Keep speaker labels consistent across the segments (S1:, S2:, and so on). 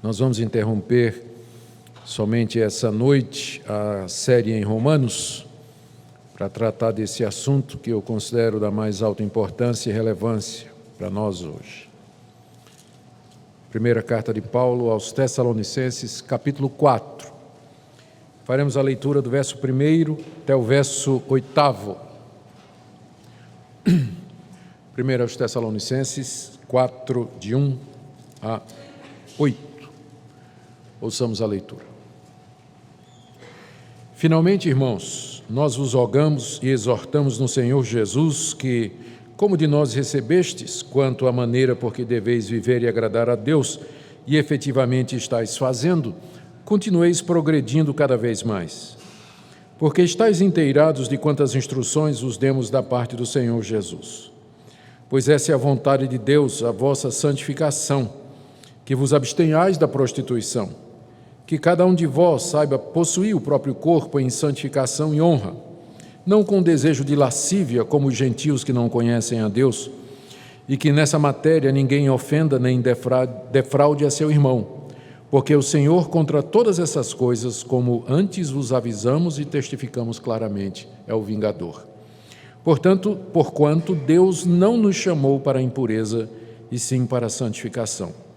S1: Nós vamos interromper somente essa noite a série em Romanos para tratar desse assunto que eu considero da mais alta importância e relevância para nós hoje. Primeira carta de Paulo aos Tessalonicenses, capítulo 4. Faremos a leitura do verso 1 até o verso 8. 1 aos Tessalonicenses 4, de 1 a 8. Ouçamos a leitura. Finalmente, irmãos, nós vos rogamos e exortamos no Senhor Jesus que, como de nós recebestes, quanto à maneira por que deveis viver e agradar a Deus, e efetivamente estáis fazendo, continueis progredindo cada vez mais. Porque estáis inteirados de quantas instruções vos demos da parte do Senhor Jesus. Pois essa é a vontade de Deus, a vossa santificação, que vos abstenhais da prostituição, que cada um de vós saiba possuir o próprio corpo em santificação e honra, não com desejo de lascívia, como os gentios que não conhecem a Deus, e que nessa matéria ninguém ofenda nem defraude a seu irmão, porque o Senhor, contra todas essas coisas, como antes vos avisamos e testificamos claramente, é o vingador. Portanto, porquanto Deus não nos chamou para a impureza, e sim para a santificação.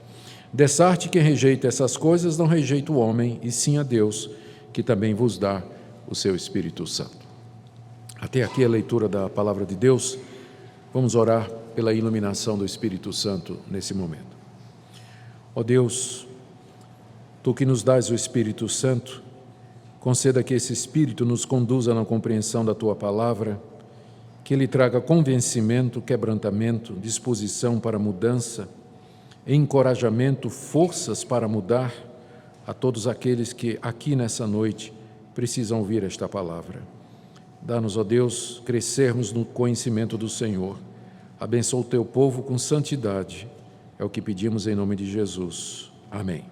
S1: Dessarte quem rejeita essas coisas não rejeita o homem, e sim a Deus, que também vos dá o seu Espírito Santo. Até aqui a leitura da Palavra de Deus. Vamos orar pela iluminação do Espírito Santo nesse momento. Ó Deus, Tu que nos dás o Espírito Santo, conceda que esse Espírito nos conduza na compreensão da Tua Palavra, que Ele traga convencimento, quebrantamento, disposição para mudança, encorajamento, forças para mudar a todos aqueles que aqui nessa noite precisam ouvir esta palavra. Dá-nos, ó Deus, crescermos no conhecimento do Senhor. Abençoa o Teu povo com santidade. É o que pedimos em nome de Jesus. Amém.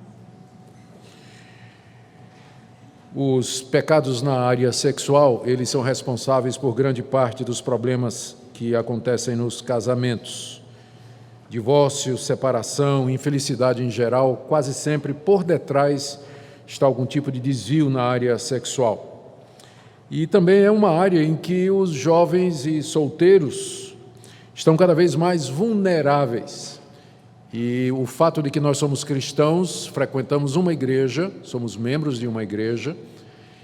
S1: Os pecados na área sexual, eles são responsáveis por grande parte dos problemas que acontecem nos casamentos. Divórcio, separação, infelicidade em geral, quase sempre por detrás está algum tipo de desvio na área sexual. E também é uma área em que os jovens e solteiros estão cada vez mais vulneráveis. E o fato de que nós somos cristãos, frequentamos uma igreja, somos membros de uma igreja,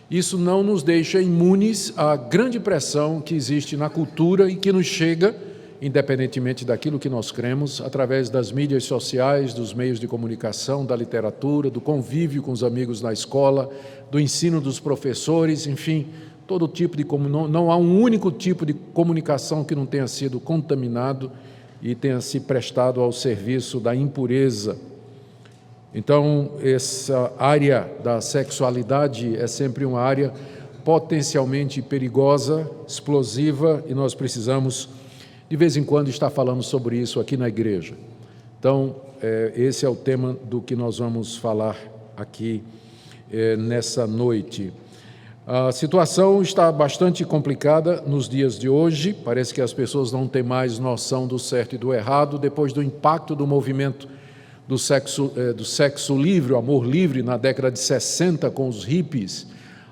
S1: isso não nos deixa imunes à grande pressão que existe na cultura e que nos chega, independentemente daquilo que nós cremos, através das mídias sociais, dos meios de comunicação, da literatura, do convívio com os amigos na escola, do ensino dos professores, enfim, todo tipo de não há um único tipo de comunicação que não tenha sido contaminado e tenha se prestado ao serviço da impureza. Então, essa área da sexualidade é sempre uma área potencialmente perigosa, explosiva, e nós precisamos de vez em quando está falando sobre isso aqui na igreja. Então, esse é o tema do que nós vamos falar aqui nessa noite. A situação está bastante complicada nos dias de hoje. Parece que as pessoas não têm mais noção do certo e do errado, depois do impacto do movimento do sexo livre, o amor livre, na década de 60 com os hippies,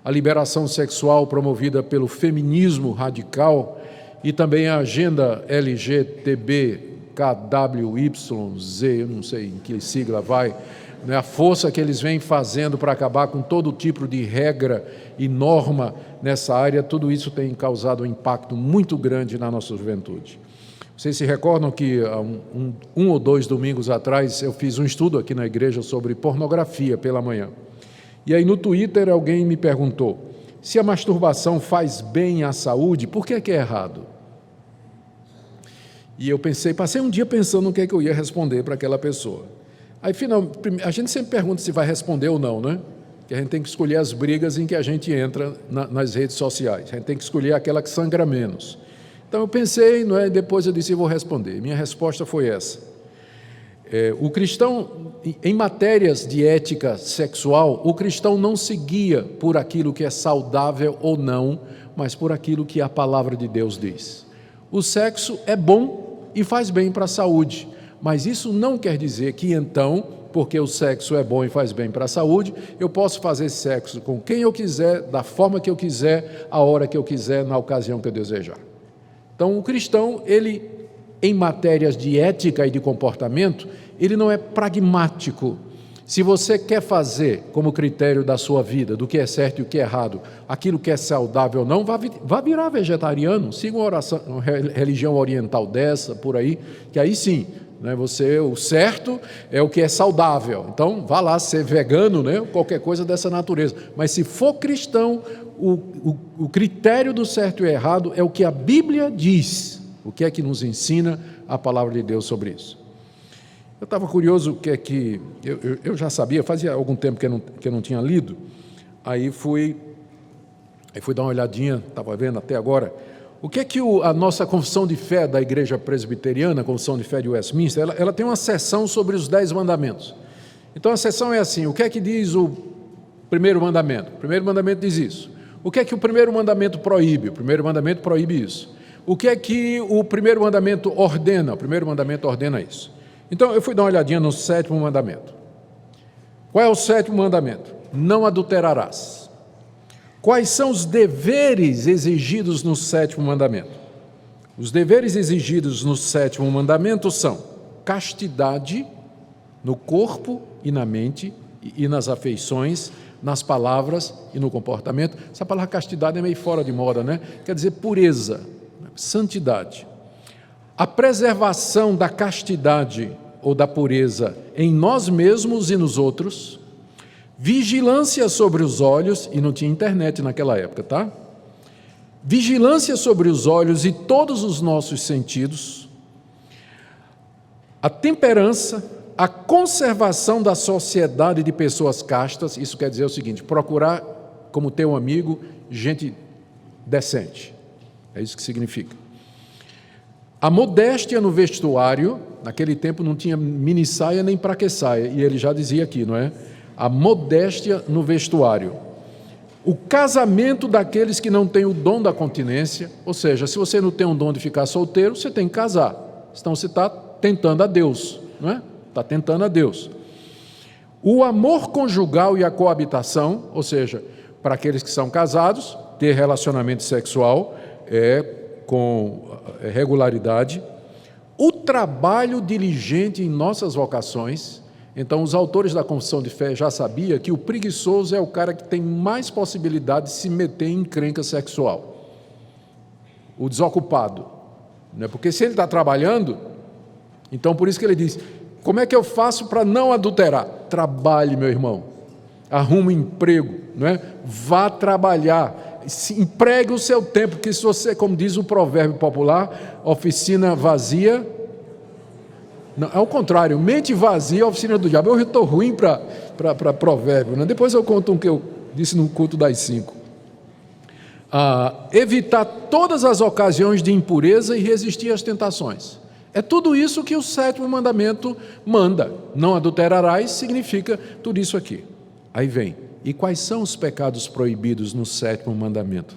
S1: a liberação sexual promovida pelo feminismo radical, e também a agenda LGTB-KWYZ, eu não sei em que sigla vai, né, a força que eles vêm fazendo para acabar com todo tipo de regra e norma nessa área, tudo isso tem causado um impacto muito grande na nossa juventude. Vocês se recordam que há um ou dois domingos atrás eu fiz um estudo aqui na igreja sobre pornografia pela manhã. E aí no Twitter alguém me perguntou, se a masturbação faz bem à saúde, por que é errado? E eu passei um dia pensando no que eu ia responder para aquela pessoa. Aí, a gente sempre pergunta se vai responder ou não, né? Que a gente tem que escolher as brigas em que a gente entra nas redes sociais. A gente tem que escolher aquela que sangra menos. Então, eu pensei, não é? Depois eu disse, eu vou responder. Minha resposta foi essa. O cristão, em matérias de ética sexual, o cristão não se guia por aquilo que é saudável ou não, mas por aquilo que a palavra de Deus diz. O sexo é bom e faz bem para a saúde, mas isso não quer dizer que então porque o sexo é bom e faz bem para a saúde, eu posso fazer sexo com quem eu quiser, da forma que eu quiser, a hora que eu quiser, na ocasião que eu desejar. Então, o cristão, ele, em matérias de ética e de comportamento, ele não é pragmático. Se você quer fazer como critério da sua vida, do que é certo e o que é errado, aquilo que é saudável ou não, vá virar vegetariano, siga uma religião oriental dessa, por aí, que aí sim, né, o certo é o que é saudável. Então, vá lá ser vegano, né, qualquer coisa dessa natureza. Mas se for cristão, o critério do certo e errado é o que a Bíblia diz, o que é que nos ensina a palavra de Deus sobre isso. Eu estava curioso o que é que... Eu já sabia, fazia algum tempo que eu não tinha lido, aí fui dar uma olhadinha, estava vendo até agora, o que é que a nossa confissão de fé da Igreja Presbiteriana, a confissão de fé de Westminster, ela tem uma seção sobre os 10 mandamentos. Então a seção é assim, o que é que diz o primeiro mandamento? O primeiro mandamento diz isso. O que é que o primeiro mandamento proíbe? O primeiro mandamento proíbe isso. O que é que o primeiro mandamento ordena? O primeiro mandamento ordena isso. Então, eu fui dar uma olhadinha no 7º mandamento. Qual é o 7º mandamento? Não adulterarás. Quais são os deveres exigidos no 7º mandamento? Os deveres exigidos no 7º mandamento são castidade no corpo e na mente e nas afeições, nas palavras e no comportamento. Essa palavra castidade é meio fora de moda, né? Quer dizer pureza, santidade. A preservação da castidade ou da pureza em nós mesmos e nos outros, vigilância sobre os olhos, e não tinha internet naquela época, tá? Vigilância sobre os olhos e todos os nossos sentidos, a temperança, a conservação da sociedade de pessoas castas, isso quer dizer o seguinte, procurar como teu amigo gente decente, é isso que significa. A modéstia no vestuário, naquele tempo não tinha mini saia nem pra que saia, e ele já dizia aqui, não é? A modéstia no vestuário. O casamento daqueles que não têm o dom da continência, ou seja, se você não tem o dom de ficar solteiro, você tem que casar, senão você está tentando a Deus, não é? Está tentando a Deus. O amor conjugal e a coabitação, ou seja, para aqueles que são casados, ter relacionamento sexual com regularidade, o trabalho diligente em nossas vocações. Então, os autores da confissão de fé já sabiam que o preguiçoso é o cara que tem mais possibilidade de se meter em encrenca sexual. O desocupado. Né? Porque se ele está trabalhando, então por isso que ele diz, como é que eu faço para não adulterar? Trabalhe, meu irmão. Arruma um emprego, não é? Vá trabalhar. Empregue o seu tempo, que se você, como diz o provérbio popular, oficina vazia, não, é o contrário, mente vazia, oficina do diabo. Eu estou ruim para provérbio, né? Depois eu conto um que eu disse no culto das 5. Evitar todas as ocasiões de impureza e resistir às tentações. É tudo isso que o 7º mandamento manda. Não adulterarás significa tudo isso aqui. Aí vem. E quais são os pecados proibidos no 7º mandamento?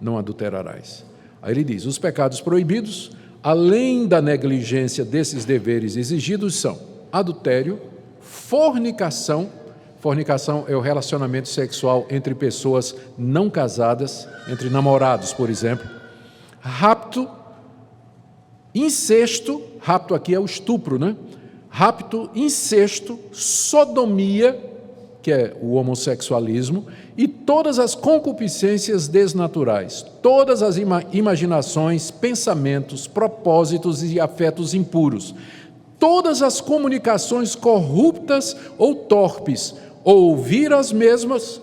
S1: Não adulterarás. Aí ele diz, os pecados proibidos, além da negligência desses deveres exigidos, são adultério, fornicação. Fornicação é o relacionamento sexual entre pessoas não casadas, entre namorados, por exemplo. Rapto, incesto, rapto aqui é o estupro, né? Rapto, incesto, sodomia, que é o homossexualismo, e todas as concupiscências desnaturais, todas as imaginações, pensamentos, propósitos e afetos impuros, todas as comunicações corruptas ou torpes, ou ouvir as mesmas.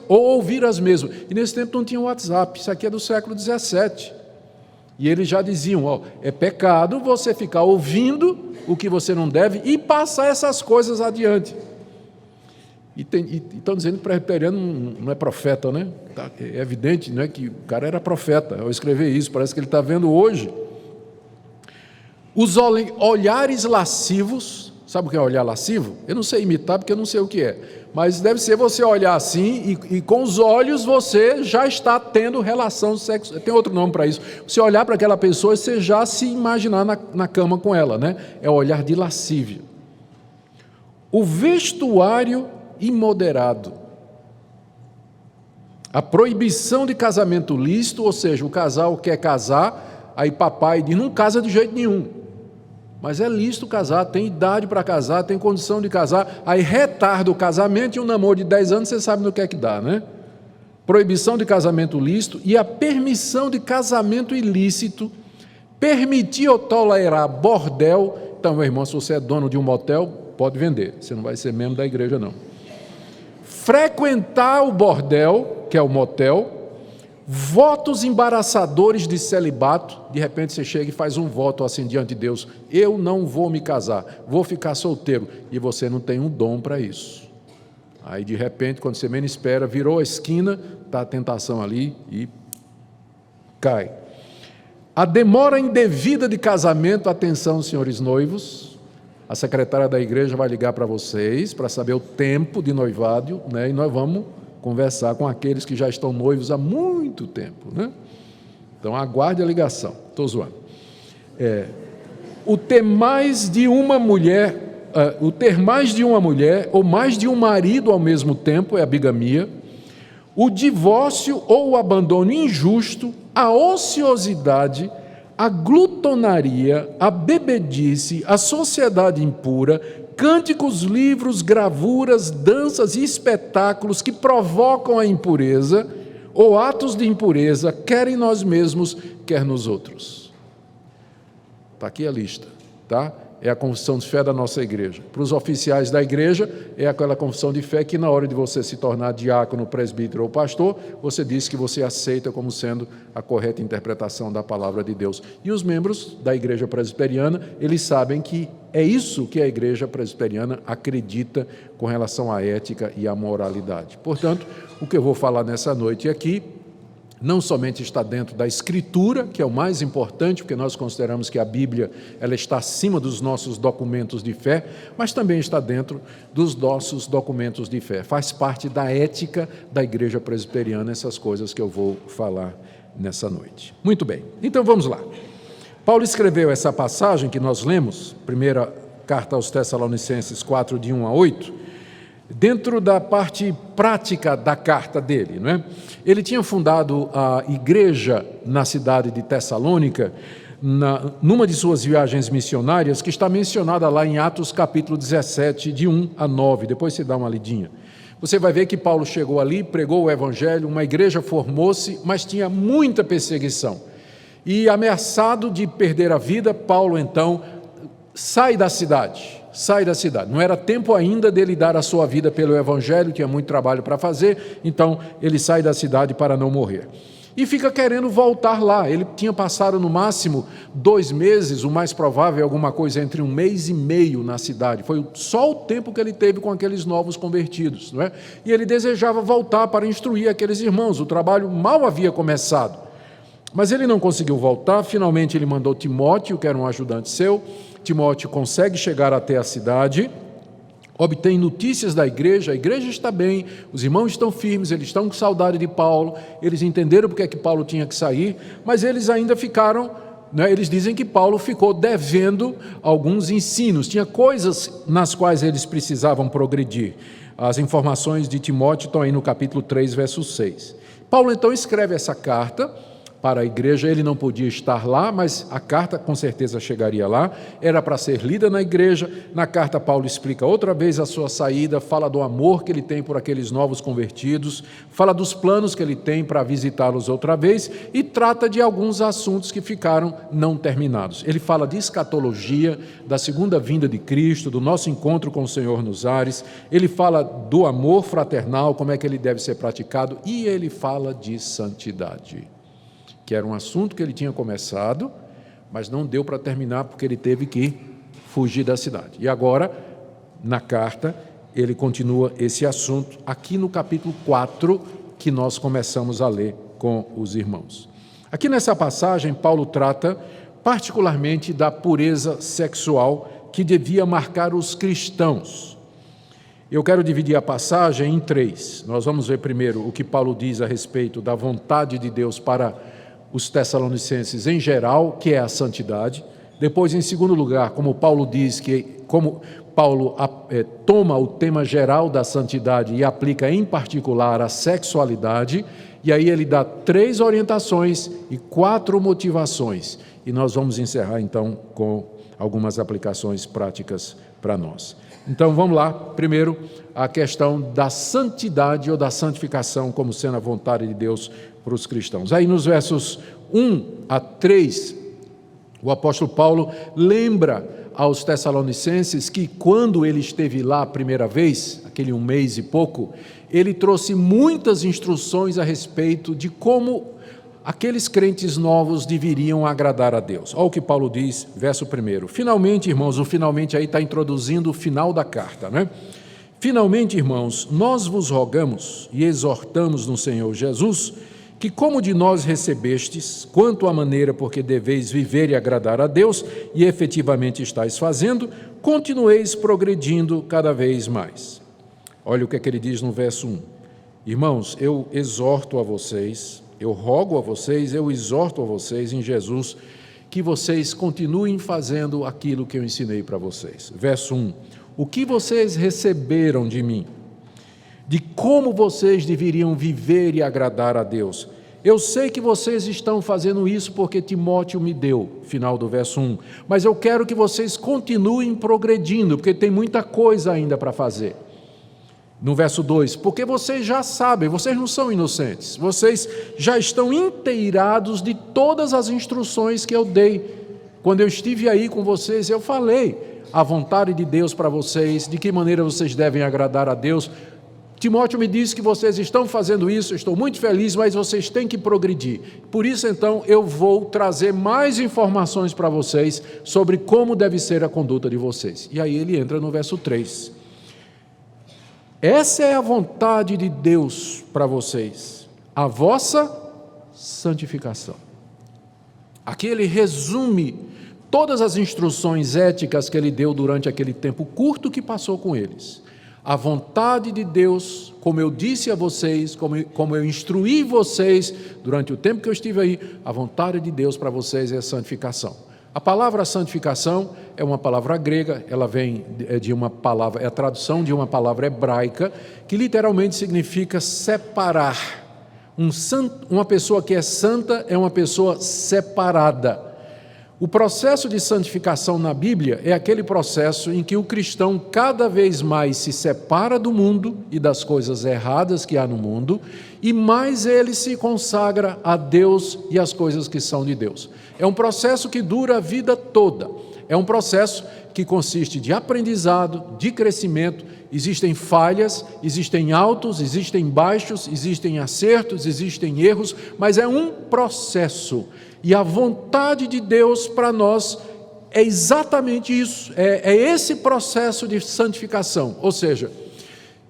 S1: E nesse tempo não tinha WhatsApp, isso aqui é do século XVII. E eles já diziam, é pecado você ficar ouvindo o que você não deve e passar essas coisas adiante. E estão dizendo que o presbiteriano não é profeta, né? É evidente, né, que o cara era profeta ao escrever isso, parece que ele está vendo hoje. Os olhares lascivos, sabe o que é olhar lascivo? Eu não sei imitar porque eu não sei o que é, mas deve ser você olhar assim e com os olhos você já está tendo relação sexual, tem outro nome para isso, você olhar para aquela pessoa e você já se imaginar na cama com ela, né? É o olhar de lascívia. o vestuário imoderado, a proibição de casamento lícito, ou seja, o casal quer casar, aí papai diz, não casa de jeito nenhum, mas é lícito casar, tem idade para casar, tem condição de casar, aí retarda o casamento e um namoro de 10 anos, você sabe no que é que dá, né? Proibição de casamento lícito e a permissão de casamento ilícito, permitir ou tolerar bordel. Então, meu irmão, se você é dono de um motel, pode vender, você não vai ser membro da igreja, não. Frequentar o bordel, que é o motel, votos embaraçadores de celibato. De repente você chega e faz um voto assim diante de Deus, eu não vou me casar, vou ficar solteiro, e você não tem um dom para isso. Aí de repente, quando você menos espera, virou a esquina, está a tentação ali e cai. A demora indevida de casamento, atenção senhores noivos, a secretária da igreja vai ligar para vocês, para saber o tempo de noivado, né? E nós vamos conversar com aqueles que já estão noivos há muito tempo, né? Então aguarde a ligação, estou zoando. O ter mais de uma mulher ou mais de um marido ao mesmo tempo é a bigamia, o divórcio ou o abandono injusto, a ociosidade, a glutonaria, a bebedice, a sociedade impura, cânticos, livros, gravuras, danças e espetáculos que provocam a impureza ou atos de impureza, quer em nós mesmos, quer nos outros. Está aqui a lista, tá? É a confissão de fé da nossa igreja. Para os oficiais da igreja, é aquela confissão de fé que na hora de você se tornar diácono, presbítero ou pastor, você diz que você aceita como sendo a correta interpretação da palavra de Deus. E os membros da igreja presbiteriana, eles sabem que é isso que a igreja presbiteriana acredita com relação à ética e à moralidade. Portanto, o que eu vou falar nessa noite aqui, não somente está dentro da Escritura, que é o mais importante, porque nós consideramos que a Bíblia ela está acima dos nossos documentos de fé, mas também está dentro dos nossos documentos de fé. Faz parte da ética da igreja presbiteriana, essas coisas que eu vou falar nessa noite. Muito bem, então vamos lá. Paulo escreveu essa passagem que nós lemos, primeira carta aos Tessalonicenses 4, de 1 a 8, dentro da parte prática da carta dele, não é? Ele tinha fundado a igreja na cidade de Tessalônica, numa de suas viagens missionárias, que está mencionada lá em Atos capítulo 17, de 1 a 9, depois você dá uma lidinha. Você vai ver que Paulo chegou ali, pregou o evangelho, uma igreja formou-se, mas tinha muita perseguição. E ameaçado de perder a vida, Paulo então sai da cidade. Não era tempo ainda dele dar a sua vida pelo evangelho, tinha muito trabalho para fazer, então ele sai da cidade para não morrer. E fica querendo voltar lá. Ele tinha passado no máximo 2 meses, o mais provável é alguma coisa entre 1 mês e meio na cidade. Foi só o tempo que ele teve com aqueles novos convertidos, não é? E ele desejava voltar para instruir aqueles irmãos, o trabalho mal havia começado. Mas ele não conseguiu voltar, finalmente ele mandou Timóteo, que era um ajudante seu. Timóteo consegue chegar até a cidade, obtém notícias da igreja, a igreja está bem, os irmãos estão firmes, eles estão com saudade de Paulo, eles entenderam porque é que Paulo tinha que sair, mas eles ainda ficaram, né, eles dizem que Paulo ficou devendo alguns ensinos, tinha coisas nas quais eles precisavam progredir. As informações de Timóteo estão aí no capítulo 3, verso 6. Paulo então escreve essa carta para a igreja, ele não podia estar lá, mas a carta com certeza chegaria lá, era para ser lida na igreja. Na carta Paulo explica outra vez a sua saída, fala do amor que ele tem por aqueles novos convertidos, fala dos planos que ele tem para visitá-los outra vez e trata de alguns assuntos que ficaram não terminados. Ele fala de escatologia, da segunda vinda de Cristo, do nosso encontro com o Senhor nos ares, ele fala do amor fraternal, como é que ele deve ser praticado, e ele fala de santidade, que era um assunto que ele tinha começado, mas não deu para terminar porque ele teve que fugir da cidade. E agora, na carta, ele continua esse assunto aqui no capítulo 4, que nós começamos a ler com os irmãos. Aqui nessa passagem, Paulo trata particularmente da pureza sexual que devia marcar os cristãos. Eu quero dividir a passagem em 3. Nós vamos ver primeiro o que Paulo diz a respeito da vontade de Deus para os tessalonicenses em geral, que é a santidade. Depois, em segundo lugar, como Paulo diz como Paulo toma o tema geral da santidade e aplica em particular a sexualidade, e aí ele dá 3 orientações e 4 motivações. E nós vamos encerrar então com algumas aplicações práticas para nós. Então vamos lá, primeiro a questão da santidade ou da santificação como sendo a vontade de Deus para os cristãos. Aí nos versos 1 a 3, o apóstolo Paulo lembra aos Tessalonicenses que quando ele esteve lá a primeira vez, aquele 1 mês e pouco, ele trouxe muitas instruções a respeito de como aqueles crentes novos deveriam agradar a Deus. Olha o que Paulo diz, verso 1. Finalmente, irmãos, o finalmente aí está introduzindo o final da carta, né? Finalmente, irmãos, nós vos rogamos e exortamos no Senhor Jesus que como de nós recebestes, quanto à maneira porque deveis viver e agradar a Deus, e efetivamente estáis fazendo, continueis progredindo cada vez mais. Olha o que é que ele diz no verso 1. Irmãos, eu exorto a vocês, eu rogo a vocês, eu exorto a vocês em Jesus, que vocês continuem fazendo aquilo que eu ensinei para vocês. Verso 1. O que vocês receberam de mim? De como vocês deveriam viver e agradar a Deus. Eu sei que vocês estão fazendo isso porque Timóteo me deu, final do verso 1, mas eu quero que vocês continuem progredindo, porque tem muita coisa ainda para fazer. No verso 2, porque vocês já sabem, vocês não são inocentes, vocês já estão inteirados de todas as instruções que eu dei. Quando eu estive aí com vocês, eu falei a vontade de Deus para vocês, de que maneira vocês devem agradar a Deus. Timóteo me disse que vocês estão fazendo isso, eu estou muito feliz, mas vocês têm que progredir. Por isso, então, eu vou trazer mais informações para vocês sobre como deve ser a conduta de vocês. E aí ele entra no verso 3. Essa é a vontade de Deus para vocês, a vossa santificação. Aqui ele resume todas as instruções éticas que ele deu durante aquele tempo curto que passou com eles. A vontade de Deus, como eu disse a vocês, como eu instruí vocês durante o tempo que eu estive aí, a vontade de Deus para vocês é a santificação. A palavra santificação é uma palavra grega, ela vem de uma palavra, é a tradução de uma palavra hebraica, que literalmente significa separar. Uma pessoa que é santa é uma pessoa separada. O processo de santificação na Bíblia é aquele processo em que o cristão cada vez mais se separa do mundo e das coisas erradas que há no mundo, e mais ele se consagra a Deus e às coisas que são de Deus. É um processo que dura a vida toda. É um processo que consiste de aprendizado, de crescimento. Existem falhas, existem altos, existem baixos, existem acertos, existem erros, mas é um processo. E a vontade de Deus para nós é exatamente isso, é esse processo de santificação. Ou seja,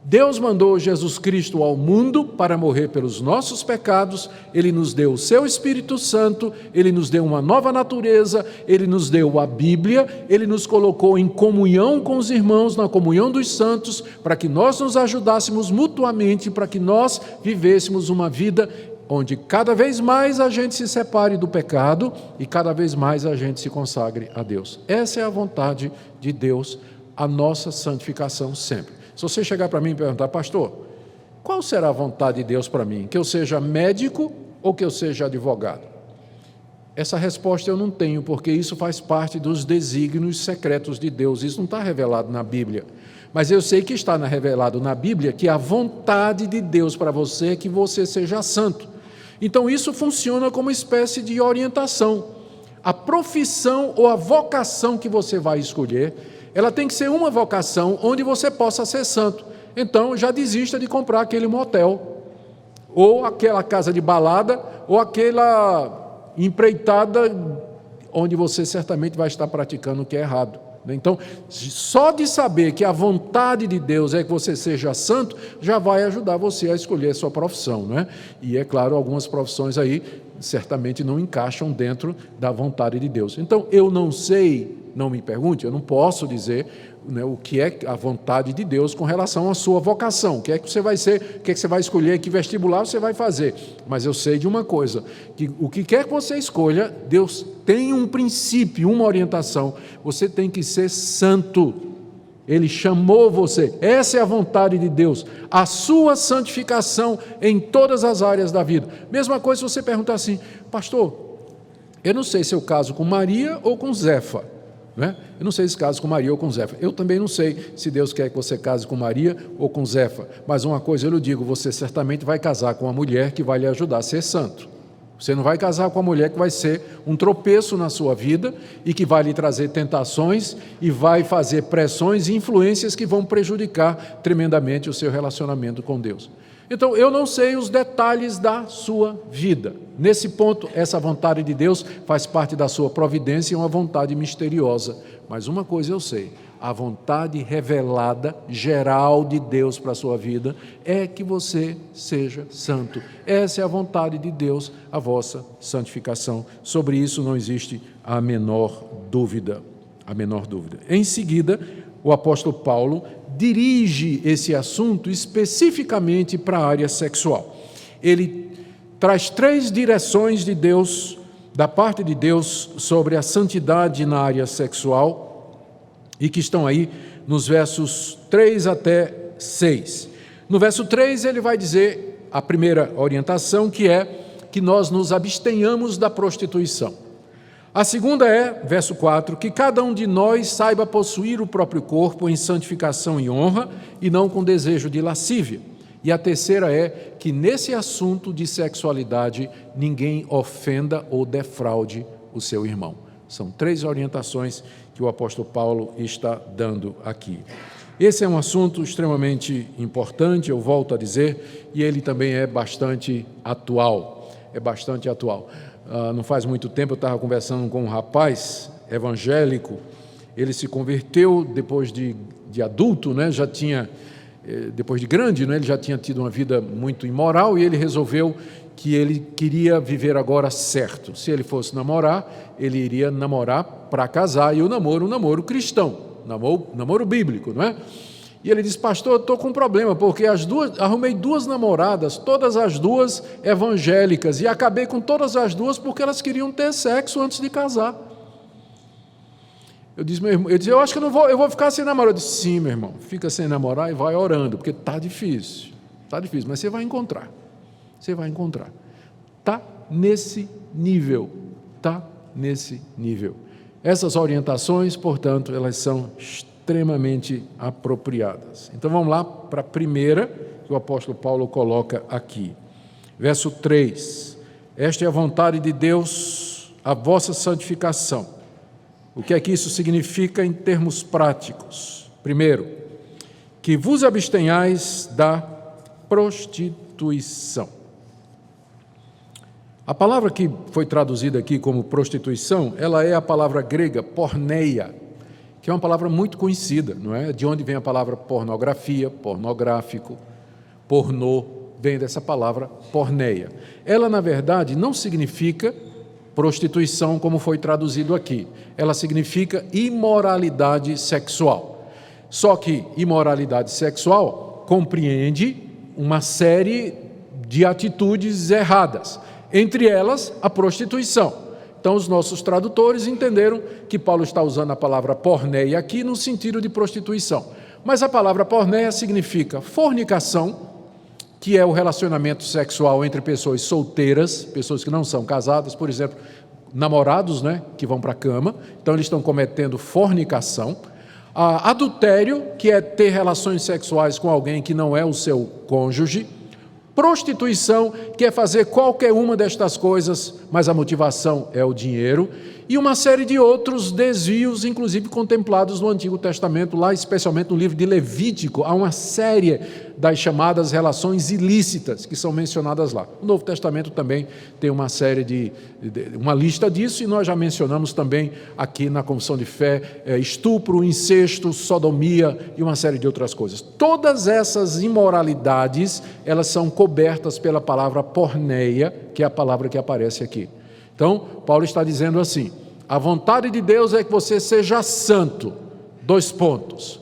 S1: Deus mandou Jesus Cristo ao mundo para morrer pelos nossos pecados, Ele nos deu o seu Espírito Santo, Ele nos deu uma nova natureza, Ele nos deu a Bíblia, Ele nos colocou em comunhão com os irmãos, na comunhão dos santos, para que nós nos ajudássemos mutuamente, para que nós vivêssemos uma vida onde cada vez mais a gente se separe do pecado e cada vez mais a gente se consagre a Deus. Essa é a vontade de Deus, a nossa santificação sempre. Se você chegar para mim e perguntar, pastor, qual será a vontade de Deus para mim? Que eu seja médico ou que eu seja advogado? Essa resposta eu não tenho, porque isso faz parte dos desígnios secretos de Deus. Isso não está revelado na Bíblia. Mas eu sei que está revelado na Bíblia que a vontade de Deus para você é que você seja santo. Então isso funciona como uma espécie de orientação. A profissão ou a vocação que você vai escolher, ela tem que ser uma vocação onde você possa ser santo. Então já desista de comprar aquele motel, ou aquela casa de balada, ou aquela empreitada onde você certamente vai estar praticando o que é errado. Então, só de saber que a vontade de Deus é que você seja santo, já vai ajudar você a escolher a sua profissão, não é? E é claro, algumas profissões aí certamente não encaixam dentro da vontade de Deus. Então, eu não sei não me pergunte, eu não posso dizer, né, o que é a vontade de Deus com relação à sua vocação, o que é que você vai ser, o que é que você vai escolher, que vestibular você vai fazer. Mas eu sei de uma coisa, que o que quer que você escolha, Deus tem um princípio, uma orientação, você tem que ser santo. Ele chamou você, essa é a vontade de Deus, a sua santificação em todas as áreas da vida. Mesma coisa se você perguntar assim, pastor, eu não sei se eu caso com Maria ou com Zefa, né? Eu não sei se caso com Maria ou com Zefa. Eu também não sei se Deus quer que você case com Maria ou com Zefa, mas uma coisa eu lhe digo, você certamente vai casar com uma mulher que vai lhe ajudar a ser santo. Você não vai casar com uma mulher que vai ser um tropeço na sua vida e que vai lhe trazer tentações e vai fazer pressões e influências que vão prejudicar tremendamente o seu relacionamento com Deus. Então, eu não sei os detalhes da sua vida. Nesse ponto, essa vontade de Deus faz parte da sua providência e é uma vontade misteriosa. Mas uma coisa eu sei, a vontade revelada, geral de Deus para a sua vida, é que você seja santo. Essa é a vontade de Deus, a vossa santificação. Sobre isso não existe a menor dúvida. A menor dúvida. Em seguida, o apóstolo Paulo dirige esse assunto especificamente para a área sexual. Ele traz 3 direções de Deus, da parte de Deus, sobre a santidade na área sexual, e que estão aí nos versos 3 até 6. No verso 3 ele vai dizer a primeira orientação, que é que nós nos abstenhamos da prostituição. A segunda é, verso 4, que cada um de nós saiba possuir o próprio corpo em santificação e honra, e não com desejo de lascívia. E a terceira é que nesse assunto de sexualidade ninguém ofenda ou defraude o seu irmão. São 3 orientações que o apóstolo Paulo está dando aqui. Esse é um assunto extremamente importante, eu volto a dizer, e ele também é bastante atual. Não faz muito tempo eu estava conversando com um rapaz evangélico, ele se converteu depois de adulto, né? Depois de grande, né? Ele já tinha tido uma vida muito imoral e ele resolveu que ele queria viver agora certo. Se ele fosse namorar, ele iria namorar para casar, e o namoro, um namoro cristão, namoro bíblico, não é? E ele disse, pastor, eu estou com um problema, porque arrumei 2 namoradas, todas as 2 evangélicas, e acabei com todas as 2 porque elas queriam ter sexo antes de casar. Eu disse, meu irmão, eu acho que eu vou ficar sem namorar. Eu disse, sim, meu irmão, fica sem namorar e vai orando, porque está difícil, mas você vai encontrar. Está nesse nível. Essas orientações, portanto, elas são extremamente apropriadas. Então vamos lá para a primeira que o apóstolo Paulo coloca aqui. Verso 3. Esta é a vontade de Deus, a vossa santificação. O que é que isso significa em termos práticos? Primeiro, que vos abstenhais da prostituição. A palavra que foi traduzida aqui como prostituição, ela é a palavra grega porneia, que é uma palavra muito conhecida, não é? De onde vem a palavra pornografia, pornográfico, pornô, vem dessa palavra porneia. Ela, na verdade, não significa prostituição como foi traduzido aqui. Ela significa imoralidade sexual. Só que imoralidade sexual compreende uma série de atitudes erradas, entre elas a prostituição. Então, os nossos tradutores entenderam que Paulo está usando a palavra porneia aqui no sentido de prostituição. Mas a palavra porneia significa fornicação, que é o relacionamento sexual entre pessoas solteiras, pessoas que não são casadas, por exemplo, namorados, né, que vão para a cama, então eles estão cometendo fornicação. Adultério, que é ter relações sexuais com alguém que não é o seu cônjuge. Prostituição, que é fazer qualquer uma destas coisas, mas a motivação é o dinheiro, e uma série de outros desvios, inclusive contemplados no Antigo Testamento, lá especialmente no livro de Levítico, há uma série das chamadas relações ilícitas que são mencionadas lá. O Novo Testamento também tem uma série uma lista disso, e nós já mencionamos também aqui na Confissão de Fé, estupro, incesto, sodomia e uma série de outras coisas. Todas essas imoralidades, elas são cobertas pela palavra porneia, que é a palavra que aparece aqui. Então, Paulo está dizendo assim, A vontade de Deus é que você seja santo. 2 pontos.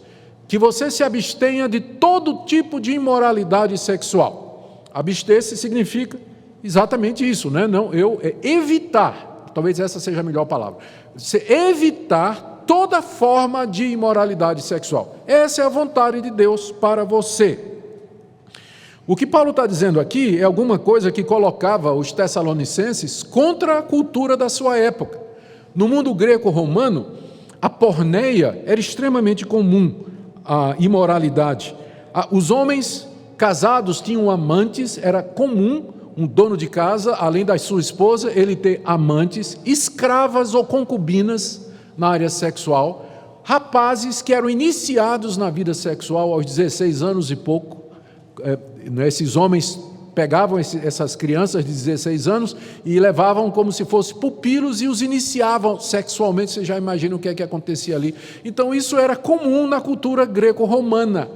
S1: Que você se abstenha de todo tipo de imoralidade sexual. Abster-se significa exatamente isso, né? Evitar, talvez essa seja a melhor palavra. Você evitar toda forma de imoralidade sexual. Essa é a vontade de Deus para você. O que Paulo está dizendo aqui é alguma coisa que colocava os tessalonicenses contra a cultura da sua época. No mundo greco-romano, a porneia era extremamente comum, a imoralidade. Os homens casados tinham amantes, era comum um dono de casa, além da sua esposa, ele ter amantes, escravas ou concubinas na área sexual, rapazes que eram iniciados na vida sexual aos 16 anos e pouco. Esses homens pegavam essas crianças de 16 anos e levavam como se fossem pupilos e os iniciavam sexualmente. Você já imagina o que é que acontecia ali. Então isso era comum na cultura greco-romana,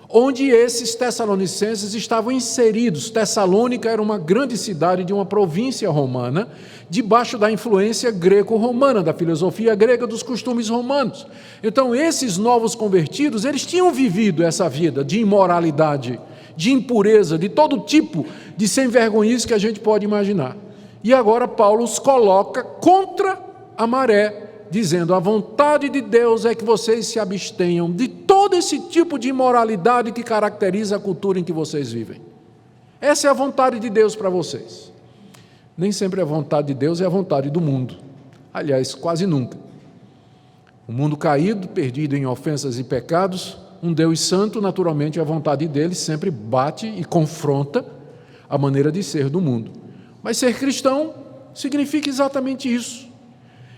S1: onde esses tessalonicenses estavam inseridos. Tessalônica era uma grande cidade de uma província romana, debaixo da influência greco-romana, da filosofia grega, dos costumes romanos. Então esses novos convertidos, eles tinham vivido essa vida de imoralidade, de impureza, de todo tipo de sem-vergonhice que a gente pode imaginar. E agora Paulo os coloca contra a maré, dizendo: a vontade de Deus é que vocês se abstenham de todo esse tipo de imoralidade que caracteriza a cultura em que vocês vivem. Essa é a vontade de Deus para vocês. Nem sempre a vontade de Deus é a vontade do mundo. Aliás, quase nunca. O mundo caído, perdido em ofensas e pecados, um Deus santo, naturalmente, a vontade dele sempre bate e confronta a maneira de ser do mundo. Mas ser cristão significa exatamente isso.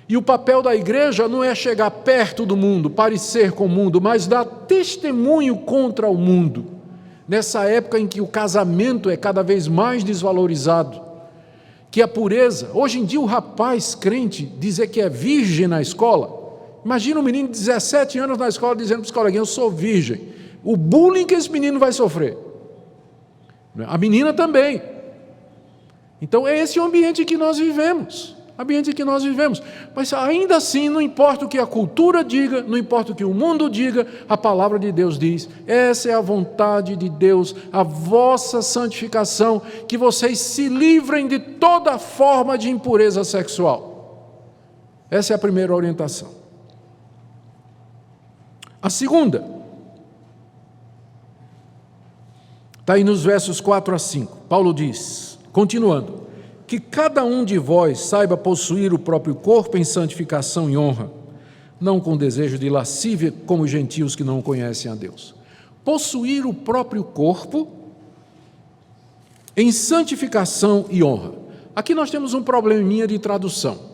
S1: E o papel da igreja não é chegar perto do mundo, parecer com o mundo, mas dar testemunho contra o mundo. Nessa época em que o casamento é cada vez mais desvalorizado, que a pureza, hoje em dia o rapaz crente dizer que é virgem na escola, imagina um menino de 17 anos na escola dizendo para os coleguinhas: eu sou virgem. O bullying que esse menino vai sofrer. A menina também. Então é esse o ambiente que nós vivemos. Ambiente que nós vivemos. Mas ainda assim, não importa o que a cultura diga, não importa o que o mundo diga, a palavra de Deus diz: essa é a vontade de Deus, a vossa santificação, que vocês se livrem de toda forma de impureza sexual. Essa é a primeira orientação. A segunda, está aí nos versos 4 a 5. Paulo diz, continuando: que cada um de vós saiba possuir o próprio corpo em santificação e honra, não com desejo de lascívia, como os gentios que não conhecem a Deus. Possuir o próprio corpo em santificação e honra. Aqui nós temos um probleminha de tradução.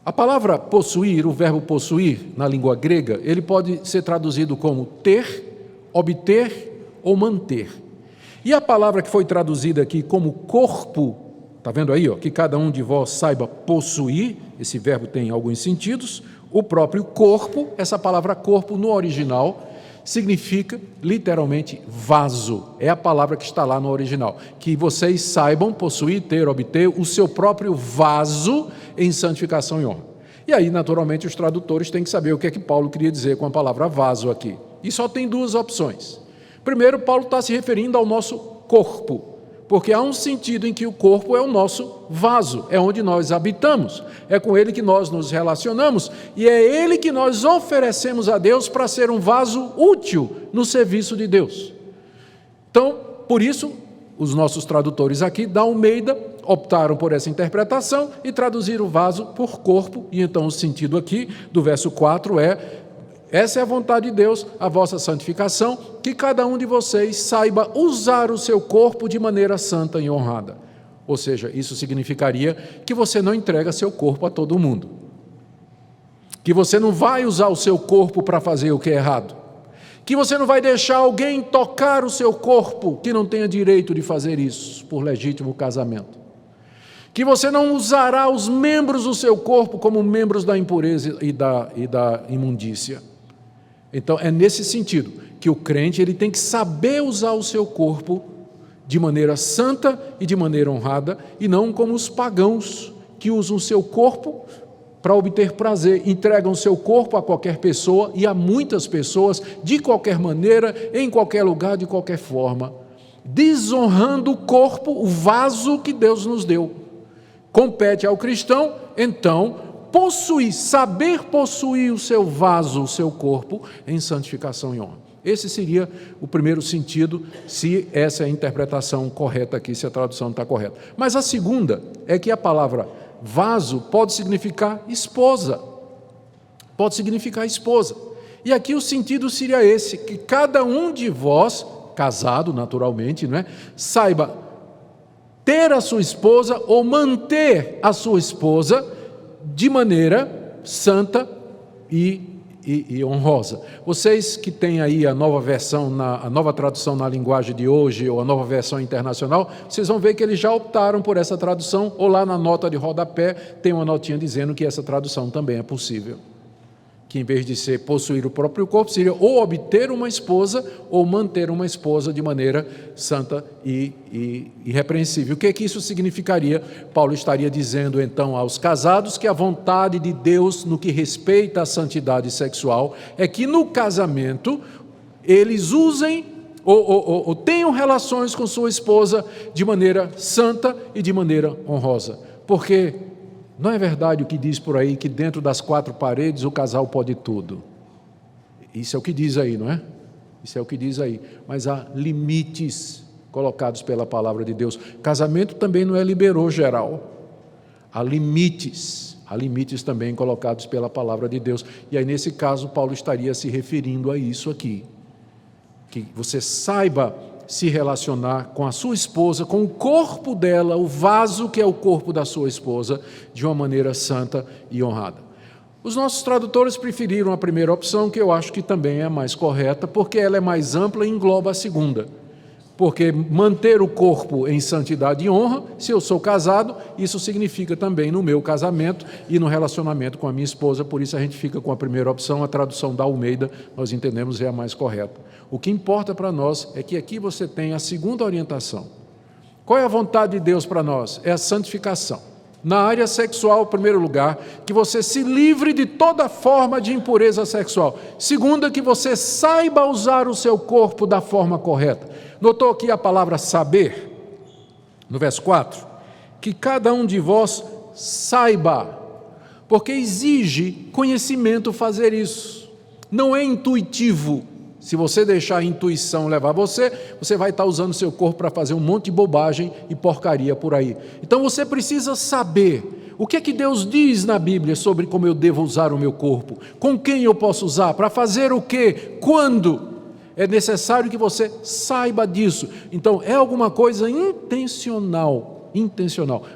S1: A palavra possuir, o verbo possuir, na língua grega, ele pode ser traduzido como ter, obter ou manter. E a palavra que foi traduzida aqui como corpo, está vendo aí, que cada um de vós saiba possuir, esse verbo tem alguns sentidos, o próprio corpo, essa palavra corpo no original significa literalmente vaso, é a palavra que está lá no original, que vocês saibam possuir, ter, obter o seu próprio vaso em santificação e honra. E aí, naturalmente, os tradutores têm que saber o que é que Paulo queria dizer com a palavra vaso aqui. E só tem 2 opções. Primeiro, Paulo está se referindo ao nosso corpo, porque há um sentido em que o corpo é o nosso vaso, é onde nós habitamos, é com ele que nós nos relacionamos e é ele que nós oferecemos a Deus para ser um vaso útil no serviço de Deus. Então, por isso, os nossos tradutores aqui da Almeida optaram por essa interpretação e traduziram o vaso por corpo, e então o sentido aqui do verso 4 é: essa é a vontade de Deus, a vossa santificação, que cada um de vocês saiba usar o seu corpo de maneira santa e honrada. Ou seja, isso significaria que você não entrega seu corpo a todo mundo. Que você não vai usar o seu corpo para fazer o que é errado. Que você não vai deixar alguém tocar o seu corpo que não tenha direito de fazer isso por legítimo casamento. Que você não usará os membros do seu corpo como membros da impureza e da imundícia. Então, é nesse sentido que o crente ele tem que saber usar o seu corpo de maneira santa e de maneira honrada, e não como os pagãos que usam o seu corpo para obter prazer, entregam seu corpo a qualquer pessoa e a muitas pessoas, de qualquer maneira, em qualquer lugar, de qualquer forma, desonrando o corpo, o vaso que Deus nos deu. Compete ao cristão, então, saber possuir o seu vaso, o seu corpo, em santificação e honra. Esse seria o primeiro sentido, se essa é a interpretação correta aqui, se a tradução está correta. Mas a segunda é que a palavra vaso pode significar esposa. Pode significar esposa. E aqui o sentido seria esse, que cada um de vós, casado naturalmente, não é? Saiba ter a sua esposa ou manter a sua esposa de maneira santa e honrosa. Vocês que têm aí a nova versão, a nova tradução na linguagem de hoje, ou a nova versão internacional, vocês vão ver que eles já optaram por essa tradução, ou lá na nota de rodapé tem uma notinha dizendo que essa tradução também é possível. Que em vez de ser possuir o próprio corpo, seria ou obter uma esposa, ou manter uma esposa de maneira santa e irrepreensível. O que é que isso significaria? Paulo estaria dizendo então aos casados que a vontade de Deus no que respeita à santidade sexual é que no casamento eles usem ou tenham relações com sua esposa de maneira santa e de maneira honrosa. Porque não é verdade o que diz por aí, que dentro das quatro paredes o casal pode tudo. Isso é o que diz aí, não é? Isso é o que diz aí. Mas há limites colocados pela palavra de Deus. Casamento também não é liberou geral. Há limites também colocados pela palavra de Deus. E aí, nesse caso, Paulo estaria se referindo a isso aqui. Que você saiba se relacionar com a sua esposa, com o corpo dela, o vaso que é o corpo da sua esposa, de uma maneira santa e honrada. Os nossos tradutores preferiram a primeira opção, que eu acho que também é a mais correta, porque ela é mais ampla e engloba a segunda. Porque manter o corpo em santidade e honra, se eu sou casado, isso significa também no meu casamento e no relacionamento com a minha esposa, por isso a gente fica com a primeira opção, a tradução da Almeida, nós entendemos é a mais correta. O que importa para nós é que aqui você tem a segunda orientação. Qual é a vontade de Deus para nós? É a santificação. Na área sexual, em primeiro lugar, que você se livre de toda forma de impureza sexual. Segunda, que você saiba usar o seu corpo da forma correta. Notou aqui a palavra saber, no verso 4? Que cada um de vós saiba, porque exige conhecimento fazer isso. Não é intuitivo. Se você deixar a intuição levar você vai estar usando o seu corpo para fazer um monte de bobagem e porcaria por aí. Então você precisa saber o que é que Deus diz na Bíblia sobre como eu devo usar o meu corpo, com quem eu posso usar, para fazer o quê, quando. É necessário que você saiba disso. Então é alguma coisa intencional.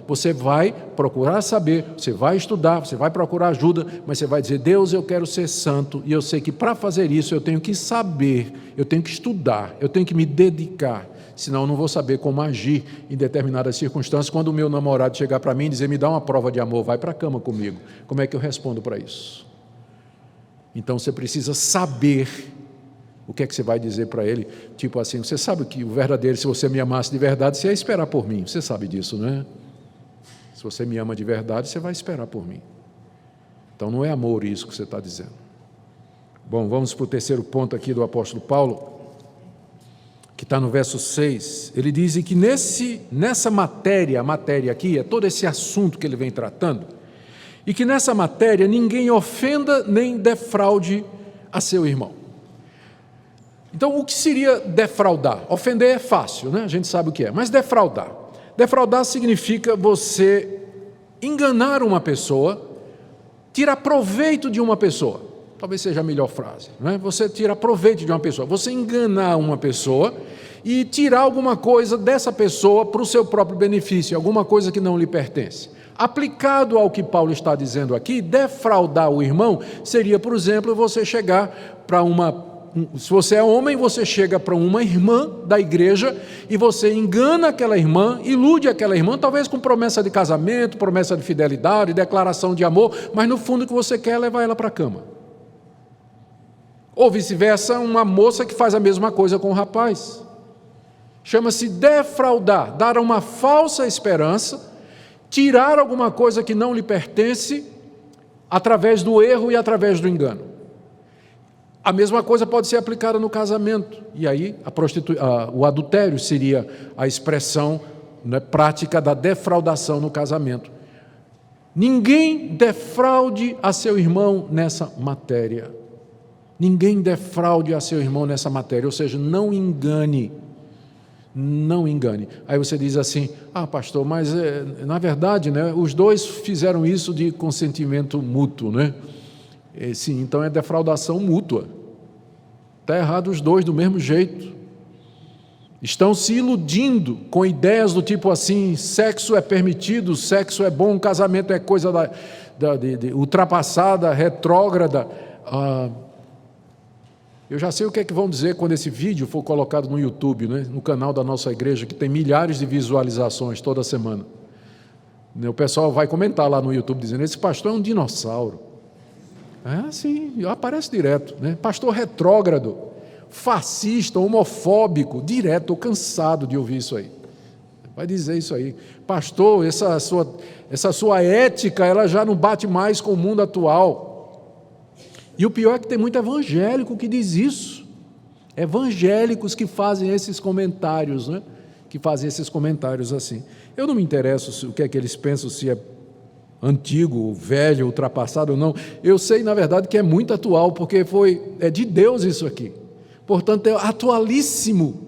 S1: Você vai procurar saber, você vai estudar, você vai procurar ajuda, mas você vai dizer, Deus, eu quero ser santo, e eu sei que para fazer isso eu tenho que saber, eu tenho que estudar, eu tenho que me dedicar, senão eu não vou saber como agir em determinadas circunstâncias. Quando o meu namorado chegar para mim e dizer, me dá uma prova de amor, vai para a cama comigo, como é que eu respondo para isso? Então você precisa saber o que é que você vai dizer para ele? Tipo assim, você sabe que o verdadeiro, se você me amasse de verdade, você ia esperar por mim. Você sabe disso, não é? Se você me ama de verdade, você vai esperar por mim. Então não é amor isso que você está dizendo. Bom, vamos para o terceiro ponto aqui do apóstolo Paulo, que está no verso 6. Ele diz que nessa matéria, a matéria aqui é todo esse assunto que ele vem tratando, e que nessa matéria ninguém ofenda nem defraude a seu irmão. Então, o que seria defraudar? Ofender é fácil, né? A gente sabe o que é, mas defraudar. Defraudar significa você enganar uma pessoa, tirar proveito de uma pessoa. Talvez seja a melhor frase, né? Você tira proveito de uma pessoa, você enganar uma pessoa e tirar alguma coisa dessa pessoa para o seu próprio benefício, alguma coisa que não lhe pertence. Aplicado ao que Paulo está dizendo aqui, defraudar o irmão seria, por exemplo, você chegar para se você é homem, você chega para uma irmã da igreja e você engana aquela irmã, ilude aquela irmã, talvez com promessa de casamento, promessa de fidelidade, declaração de amor, mas no fundo o que você quer é levar ela para a cama. Ou vice-versa, uma moça que faz a mesma coisa com o rapaz. Chama-se defraudar, dar uma falsa esperança, tirar alguma coisa que não lhe pertence através do erro e através do engano. A mesma coisa pode ser aplicada no casamento. E aí o adultério seria a expressão, né, prática da defraudação no casamento. Ninguém defraude a seu irmão nessa matéria. Ninguém defraude a seu irmão nessa matéria, ou seja, não engane. Não engane. Aí você diz assim, pastor, mas na verdade, né, os dois fizeram isso de consentimento mútuo, né? Sim, então é defraudação mútua. Está errado os dois do mesmo jeito. Estão se iludindo com ideias do tipo assim, sexo é permitido, sexo é bom, casamento é coisa ultrapassada, retrógrada. Eu já sei o que é que vão dizer quando esse vídeo for colocado no YouTube, né, no canal da nossa igreja, que tem milhares de visualizações toda semana. O pessoal vai comentar lá no YouTube dizendo, esse pastor é um dinossauro. Sim, aparece direto, né? Pastor retrógrado, fascista, homofóbico, direto, estou cansado de ouvir isso aí. Vai dizer isso aí. Pastor, essa sua ética, ela já não bate mais com o mundo atual. E o pior é que tem muito evangélico que diz isso. Evangélicos que fazem esses comentários, né? Que fazem esses comentários assim. Eu não me interesso o que é que eles pensam, se é antigo, velho, ultrapassado ou não. Eu sei, na verdade, que é muito atual, porque é de Deus isso aqui. Portanto, é atualíssimo,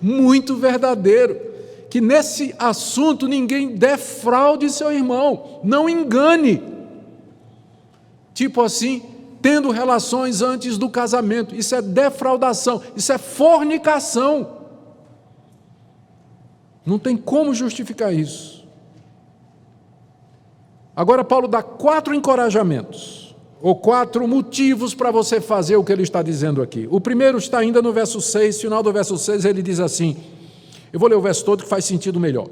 S1: muito verdadeiro, que nesse assunto ninguém defraude seu irmão, não engane. Tipo assim, tendo relações antes do casamento, isso é defraudação, isso é fornicação. Não tem como justificar isso. Agora Paulo dá 4 encorajamentos, ou 4 motivos para você fazer o que ele está dizendo aqui. O primeiro está ainda no verso 6, final do verso 6, ele diz assim, eu vou ler o verso todo que faz sentido melhor.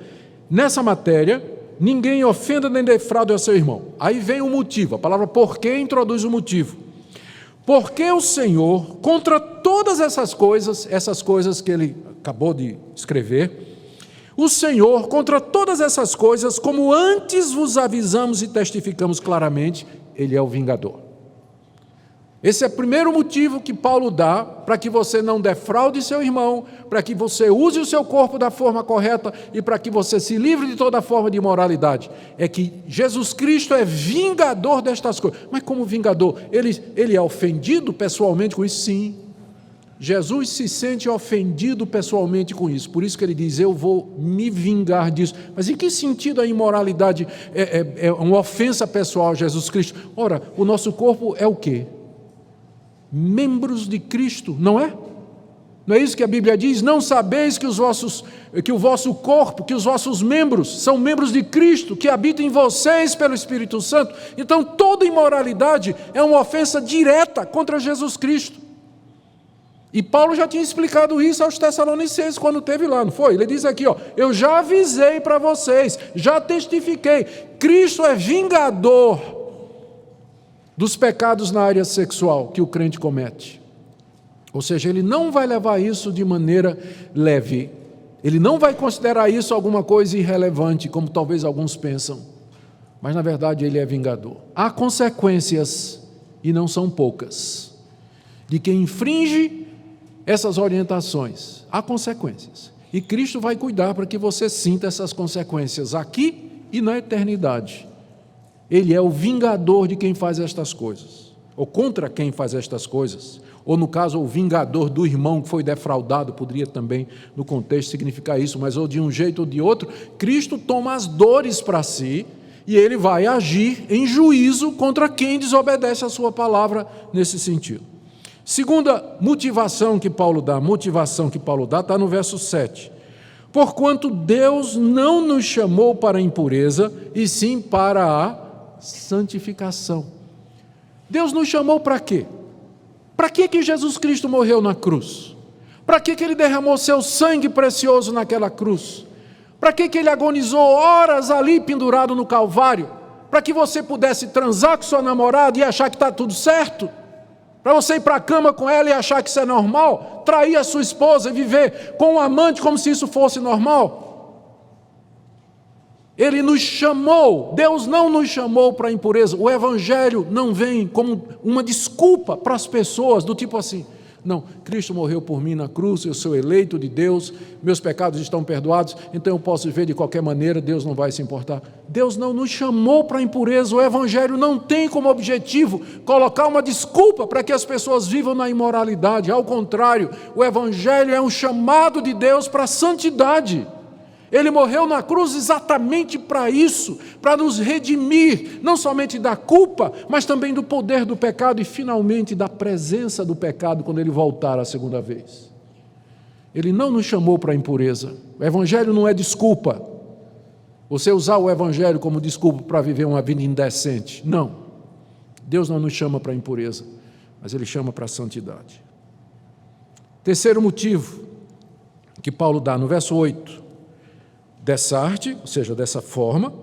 S1: Nessa matéria, ninguém ofenda nem defraude ao seu irmão. Aí vem o motivo, a palavra porque introduz o motivo. Porque o Senhor, contra todas essas coisas que ele acabou de escrever, o Senhor, contra todas essas coisas, como antes vos avisamos e testificamos claramente, Ele é o vingador. Esse é o primeiro motivo que Paulo dá para que você não defraude seu irmão, para que você use o seu corpo da forma correta e para que você se livre de toda forma de imoralidade. É que Jesus Cristo é vingador destas coisas. Mas como vingador? Ele é ofendido pessoalmente com isso? Sim. Jesus se sente ofendido pessoalmente com isso, por isso que ele diz, eu vou me vingar disso. Mas em que sentido a imoralidade é uma ofensa pessoal a Jesus Cristo? Ora, o nosso corpo é o quê? Membros de Cristo, não é? Não é isso que a Bíblia diz? Não sabeis que o vosso corpo, que os vossos membros são membros de Cristo, que habitam em vocês pelo Espírito Santo? Então toda imoralidade é uma ofensa direta contra Jesus Cristo. E Paulo já tinha explicado isso aos Tessalonicenses quando esteve lá, não foi? Ele diz aqui, eu já avisei para vocês, já testifiquei, Cristo é vingador dos pecados na área sexual que o crente comete. Ou seja, ele não vai levar isso de maneira leve, ele não vai considerar isso alguma coisa irrelevante, como talvez alguns pensam, mas na verdade ele é vingador. Há consequências, e não são poucas, de quem infringe essas orientações. Há consequências. E Cristo vai cuidar para que você sinta essas consequências aqui e na eternidade. Ele é o vingador de quem faz estas coisas, ou contra quem faz estas coisas, ou no caso o vingador do irmão que foi defraudado, poderia também no contexto significar isso, mas ou de um jeito ou de outro, Cristo toma as dores para si e ele vai agir em juízo contra quem desobedece a sua palavra nesse sentido. Segunda motivação que Paulo dá, está no verso 7. Porquanto Deus não nos chamou para a impureza, e sim para a santificação. Deus nos chamou para quê? Para que Jesus Cristo morreu na cruz? Para que Ele derramou seu sangue precioso naquela cruz? Para que Ele agonizou horas ali pendurado no Calvário? Para que você pudesse transar com sua namorada e achar que está tudo certo? Para você ir para a cama com ela e achar que isso é normal? Trair a sua esposa e viver com um amante como se isso fosse normal? Ele nos chamou. Deus não nos chamou para a impureza. O Evangelho não vem como uma desculpa para as pessoas, do tipo assim: não, Cristo morreu por mim na cruz, eu sou eleito de Deus, meus pecados estão perdoados, então eu posso viver de qualquer maneira, Deus não vai se importar. Deus não nos chamou para a impureza. O Evangelho não tem como objetivo colocar uma desculpa para que as pessoas vivam na imoralidade. Ao contrário, o Evangelho é um chamado de Deus para a santidade. Ele morreu na cruz exatamente para isso, para nos redimir, não somente da culpa, mas também do poder do pecado e, finalmente, da presença do pecado quando ele voltar a segunda vez. Ele não nos chamou para a impureza. O Evangelho não é desculpa. Você usar o Evangelho como desculpa para viver uma vida indecente. Não. Deus não nos chama para a impureza, mas Ele chama para a santidade. Terceiro motivo que Paulo dá no verso 8. Dessa arte, ou seja, dessa forma,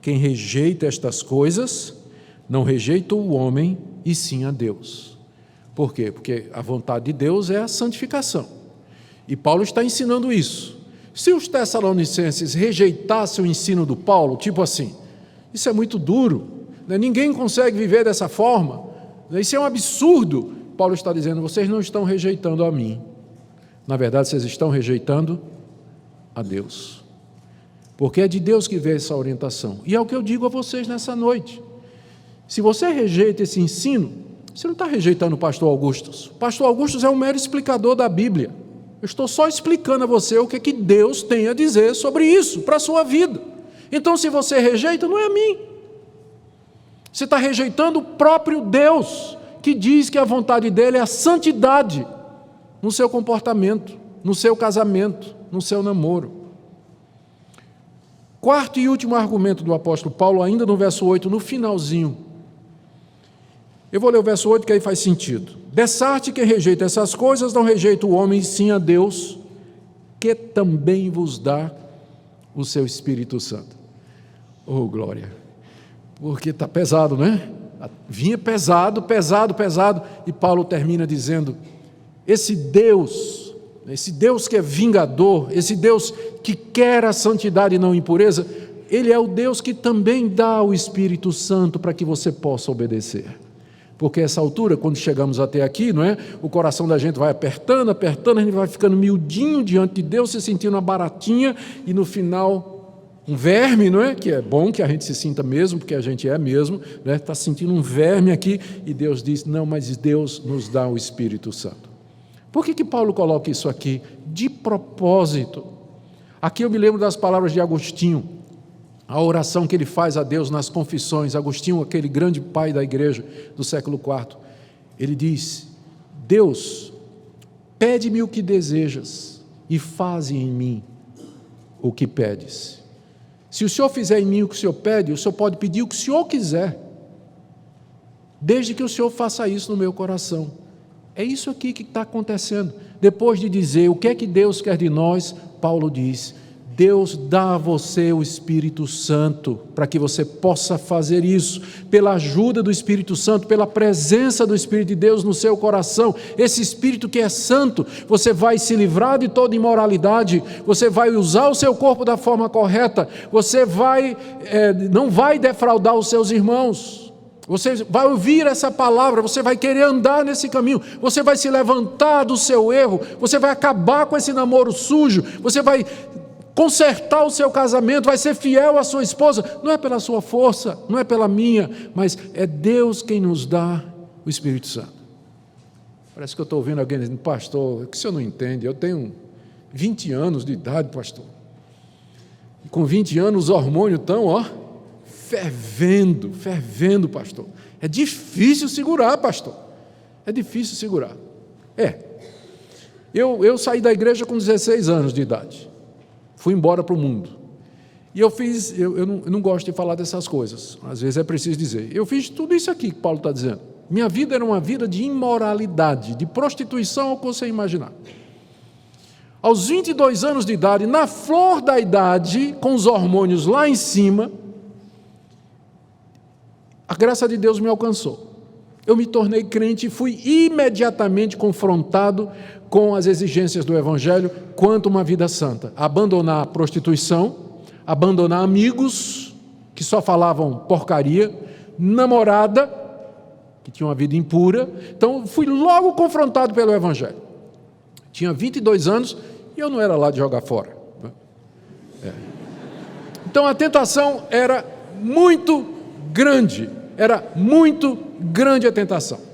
S1: quem rejeita estas coisas, não rejeita o homem, e sim a Deus. Por quê? Porque a vontade de Deus é a santificação. E Paulo está ensinando isso. Se os tessalonicenses rejeitassem o ensino do Paulo, tipo assim, isso é muito duro, né? Ninguém consegue viver dessa forma, né? Isso é um absurdo. Paulo está dizendo: vocês não estão rejeitando a mim. Na verdade, vocês estão rejeitando a Deus. Porque é de Deus que vem essa orientação. E é o que eu digo a vocês nessa noite. Se você rejeita esse ensino, você não está rejeitando o pastor Augustus. O pastor Augustus é um mero explicador da Bíblia. Eu estou só explicando a você o que Deus tem a dizer sobre isso, para a sua vida. Então, se você rejeita, não é a mim. Você está rejeitando o próprio Deus, que diz que a vontade dele é a santidade no seu comportamento, no seu casamento, no seu namoro. Quarto e último argumento do apóstolo Paulo, ainda no verso 8, no finalzinho. Eu vou ler o verso 8, que aí faz sentido. Dessa arte quem rejeita essas coisas, não rejeita o homem, sim a Deus, que também vos dá o seu Espírito Santo. Oh, glória! Porque está pesado, né? Vinha pesado, e Paulo termina dizendo: esse Deus que é vingador, esse Deus que quer a santidade e não a impureza, Ele é o Deus que também dá o Espírito Santo para que você possa obedecer. Porque a essa altura, quando chegamos até aqui, não é? O coração da gente vai apertando, a gente vai ficando miudinho diante de Deus, se sentindo uma baratinha, e no final, um verme, não é? Que é bom que a gente se sinta mesmo, porque a gente é mesmo, né? Está sentindo um verme aqui, e Deus diz: não, mas Deus nos dá o Espírito Santo. Por que Paulo coloca isso aqui? De propósito. Aqui eu me lembro das palavras de Agostinho, a oração que ele faz a Deus nas confissões. Agostinho, aquele grande pai da igreja do século IV, ele diz: Deus, pede-me o que desejas e faze em mim o que pedes. Se o Senhor fizer em mim o que o Senhor pede, o Senhor pode pedir o que o Senhor quiser, desde que o Senhor faça isso no meu coração. É isso aqui que está acontecendo. Depois de dizer o que é que Deus quer de nós, Paulo diz: Deus dá a você o Espírito Santo para que você possa fazer isso, pela ajuda do Espírito Santo, pela presença do Espírito de Deus no seu coração. Esse Espírito que é santo, você vai se livrar de toda imoralidade, você vai usar o seu corpo da forma correta, você não vai defraudar os seus irmãos. Você vai ouvir essa palavra, você vai querer andar nesse caminho, você vai se levantar do seu erro, você vai acabar com esse namoro sujo, você vai consertar o seu casamento, vai ser fiel à sua esposa. Não é pela sua força, não é pela minha, mas é Deus quem nos dá o Espírito Santo. Parece que eu estou ouvindo alguém dizendo: pastor, o que o senhor não entende? Eu tenho 20 anos de idade, pastor. E com 20 anos os hormônios estão, fervendo, pastor. É difícil segurar, pastor. É difícil segurar. Eu saí da igreja com 16 anos de idade. Fui embora para o mundo. E eu não gosto de falar dessas coisas. Às vezes é preciso dizer. Eu fiz tudo isso aqui que Paulo está dizendo. Minha vida era uma vida de imoralidade, de prostituição, ao que você imaginar. Aos 22 anos de idade, na flor da idade, com os hormônios lá em cima, a graça de Deus me alcançou. Eu me tornei crente e fui imediatamente confrontado com as exigências do Evangelho quanto a uma vida santa. Abandonar a prostituição, abandonar amigos que só falavam porcaria, namorada que tinha uma vida impura. Então fui logo confrontado pelo Evangelho. Tinha 22 anos e eu não era lá de jogar fora. Então a tentação era muito grande a tentação.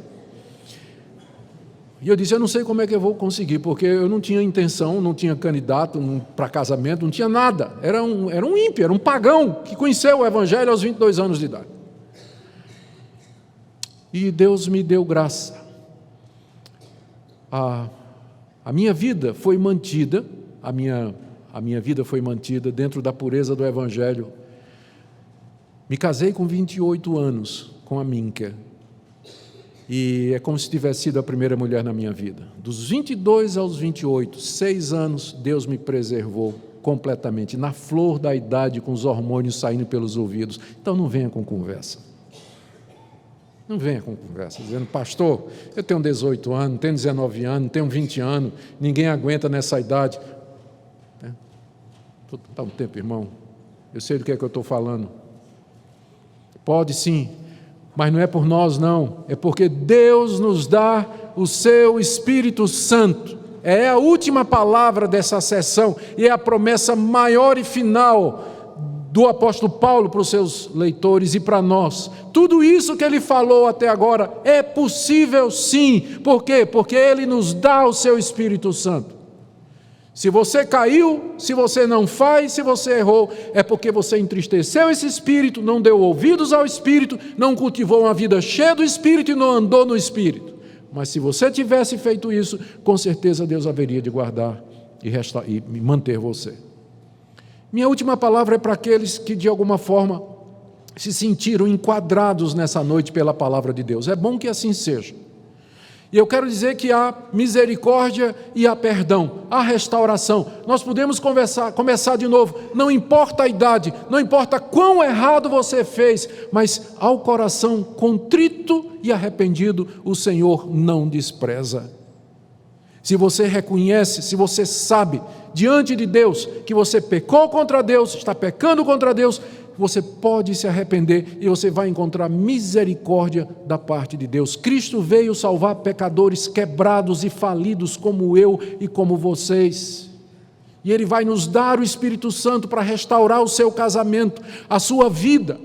S1: E eu disse, eu não sei como é que eu vou conseguir, porque eu não tinha intenção, não tinha candidato para casamento, não tinha nada. Era um ímpio, era um pagão que conheceu o Evangelho aos 22 anos de idade. E Deus me deu graça. A minha vida foi mantida, a minha vida foi mantida dentro da pureza do Evangelho. Me casei com 28 anos com a Minka. E é como se tivesse sido a primeira mulher na minha vida. Dos 22 aos 28, 6 anos, Deus me preservou completamente, na flor da idade, com os hormônios saindo pelos ouvidos. Então não venha com conversa. Não venha com conversa, dizendo, pastor, eu tenho 18 anos, tenho 19 anos, tenho 20 anos, ninguém aguenta nessa idade. Dá um tempo, irmão. Eu sei do que é que eu estou falando. Pode sim, mas não é por nós não, é porque Deus nos dá o seu Espírito Santo. É a última palavra dessa sessão e é a promessa maior e final do apóstolo Paulo para os seus leitores e para nós. Tudo isso que ele falou até agora é possível sim. Por quê? Porque ele nos dá o seu Espírito Santo. Se você caiu, se você não faz, se você errou, é porque você entristeceu esse Espírito, não deu ouvidos ao Espírito, não cultivou uma vida cheia do Espírito e não andou no Espírito. Mas se você tivesse feito isso, com certeza Deus haveria de guardar e manter você. Minha última palavra é para aqueles que de alguma forma se sentiram enquadrados nessa noite pela palavra de Deus. É bom que assim seja. E eu quero dizer que há misericórdia e há perdão, há restauração. Nós podemos começar de novo, não importa a idade, não importa quão errado você fez, mas ao coração contrito e arrependido, o Senhor não despreza. Se você reconhece, se você sabe, diante de Deus, que você pecou contra Deus, está pecando contra Deus, você pode se arrepender e você vai encontrar misericórdia da parte de Deus. Cristo veio salvar pecadores quebrados e falidos como eu e como vocês. E Ele vai nos dar o Espírito Santo para restaurar o seu casamento, a sua vida,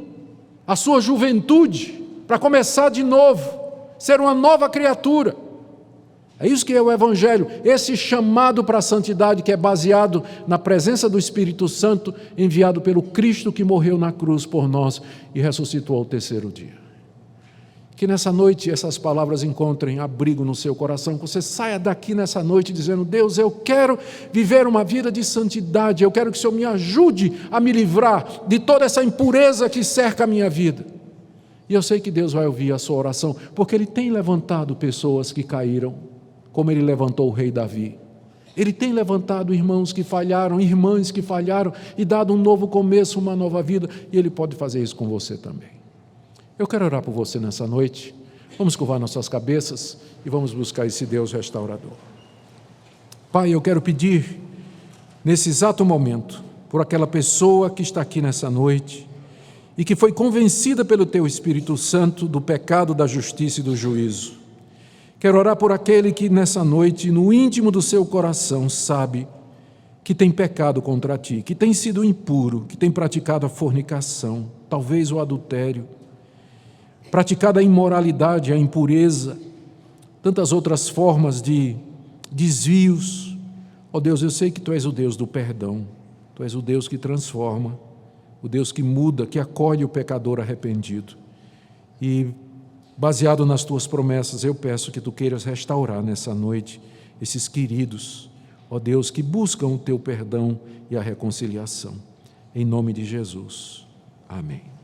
S1: a sua juventude, para começar de novo, ser uma nova criatura. É isso que é o Evangelho, esse chamado para a santidade que é baseado na presença do Espírito Santo enviado pelo Cristo que morreu na cruz por nós e ressuscitou ao terceiro dia. Que nessa noite essas palavras encontrem abrigo no seu coração, que você saia daqui nessa noite dizendo, Deus, eu quero viver uma vida de santidade, eu quero que o Senhor me ajude a me livrar de toda essa impureza que cerca a minha vida. E eu sei que Deus vai ouvir a sua oração, porque Ele tem levantado pessoas que caíram, como Ele levantou o rei Davi. Ele tem levantado irmãos que falharam, irmãs que falharam, e dado um novo começo, uma nova vida, e Ele pode fazer isso com você também. Eu quero orar por você nessa noite. Vamos curvar nossas cabeças e vamos buscar esse Deus restaurador. Pai, eu quero pedir, nesse exato momento, por aquela pessoa que está aqui nessa noite, e que foi convencida pelo Teu Espírito Santo do pecado, da justiça e do juízo. Quero orar por aquele que nessa noite, no íntimo do seu coração, sabe que tem pecado contra Ti, que tem sido impuro, que tem praticado a fornicação, talvez o adultério, praticado a imoralidade, a impureza, tantas outras formas de desvios. Ó Deus, eu sei que Tu és o Deus do perdão, Tu és o Deus que transforma, o Deus que muda, que acolhe o pecador arrependido. E baseado nas Tuas promessas, eu peço que Tu queiras restaurar nessa noite esses queridos, ó Deus, que buscam o Teu perdão e a reconciliação. Em nome de Jesus. Amém.